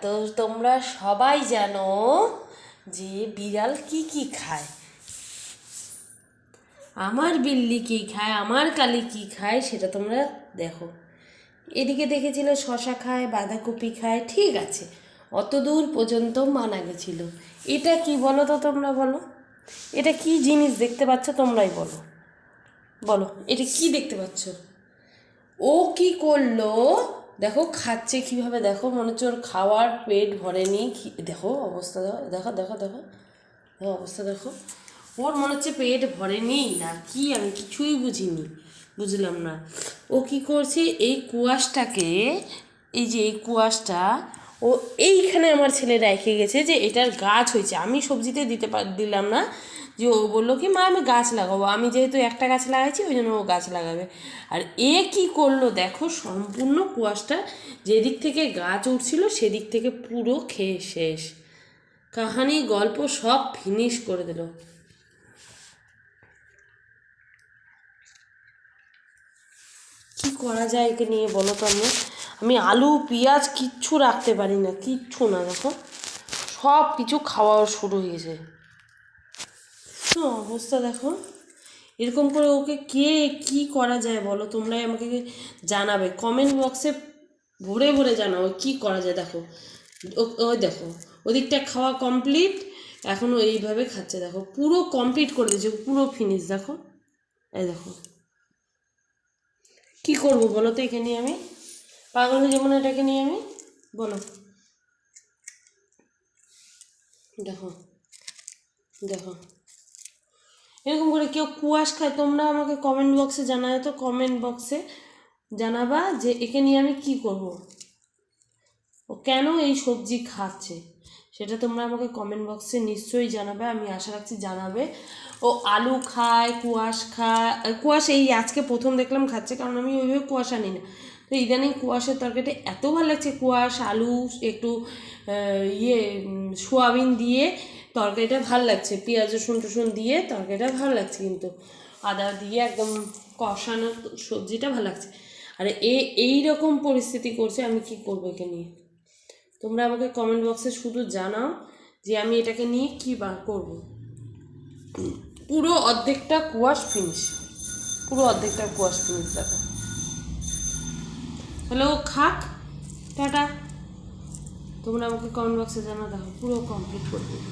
তো তোমরা সবাই জানো যে বিড়াল কি কি খায়। আমার বিল্লি কি খায়, আমার কালি কি খায় সেটা তোমরা দেখো। এদিকে দেখেছিল শশা খায়, বাঁধাকপি খায়, ঠিক আছে, অত দূর পর্যন্ত মানা গেছিল। এটা কি বলো তো, তোমরা বলো, এটা কি জিনিস দেখতে পাচ্ছ, তোমরাই বলো বলো, এটা কি দেখতে পাচ্ছ? ও কি করলো দেখো, খাচ্ছে কিভাবে দেখো, মনে হচ্ছে ওর খাওয়ার পেট ভরেনি। দেখো অবস্থা, দেখো দেখো দেখো দেখো অবস্থা দেখো, ওর মনে হচ্ছে পেট ভরেনি না কি, আমি কিছুই বুঝলাম না। ও কি করছে, এই কুয়াশটাকে, এই যে এই কুয়াশটা ও এইখানে আমার ছেলে রেখে গেছে যে এটার গাছ হয়েছে। আমি সবজিতে দিলাম না, যে ও বললো কি মা আমি গাছ লাগাবো, আমি যেহেতু একটা গাছ লাগাইছি ওই জন্য ও গাছ লাগাবে। আর এ কি করলো দেখো, সম্পূর্ণ কুয়াশটা যেদিক থেকে গাছ উঠছিল সেদিক থেকে পুরো খেয়ে শেষ, কাহানি গল্প সব ফিনিশ করে দিল। কি করা যায় একে নিয়ে বলো তো? আমি আলু পেঁয়াজ কিচ্ছু রাখতে পারি না, কিচ্ছু না, দেখো সব কিছু খাওয়া শুরু হয়েছে। অবস্থা দেখো, এরকম করে ওকে কে কি করা যায় বলো, তোমরাই আমাকে জানাবে, কমেন্ট বক্সে ভরে ভরে জানাও কি করা যায়। দেখো ওই দেখো, ওদিকটা খাওয়া কমপ্লিট, এখনও এইভাবে খাচ্ছে, দেখো পুরো কমপ্লিট করে দিয়েছে, পুরো ফিনিশ। দেখো এই দেখো, কি করব বলো তো, একে নিয়ে আমি পাগল হয়ে যাবো না এটাকে নিয়ে আমি, বলো। দেখো দেখো এরকম করে কেউ কুয়াশ খায়, তোমরা আমাকে কমেন্ট বক্সে জানায়, তো কমেন্ট বক্সে জানাবা যে একে নিয়ে আমি কি করব, ও কেন এই সবজি খাচ্ছে সেটা তোমরা আমাকে কমেন্ট বক্সে নিশ্চয়ই জানাবে, আমি আশা রাখছি জানাবে। ও আলু খায়, কুয়াশ খায়, কুয়াশ এই আজকে প্রথম দেখলাম খাচ্ছে, কারণ আমি ওইভাবে কুয়াশ আনি না। তো ইদানিং কুয়াশের তরকারিটা এত ভালো লাগছে, কুয়াশ আলু একটু সোয়াবিন দিয়ে তরকারিটা ভাল লাগছে, পেঁয়াজ রসুন টসুন দিয়ে তরকারিটা ভালো লাগছে, কিন্তু আদা দিয়ে একদম কষানো সবজিটা ভালো লাগছে। আর এই রকম পরিস্থিতি করছে, আমি কি করবো একে নিয়ে? তোমরা আমাকে কমেন্ট বক্সে শুধু জানাও যে আমি এটাকে নিয়ে কী করব। পুরো অর্ধেকটা কুয়াশ ফিনিশ, পুরো অর্ধেকটা কুয়াশ ফিনিশ দেখো। হ্যালো খাক, টাটা। তোমরা আমাকে কমেন্ট বক্সে জানাও, দেখো পুরো কমপ্লিট করে দেবো।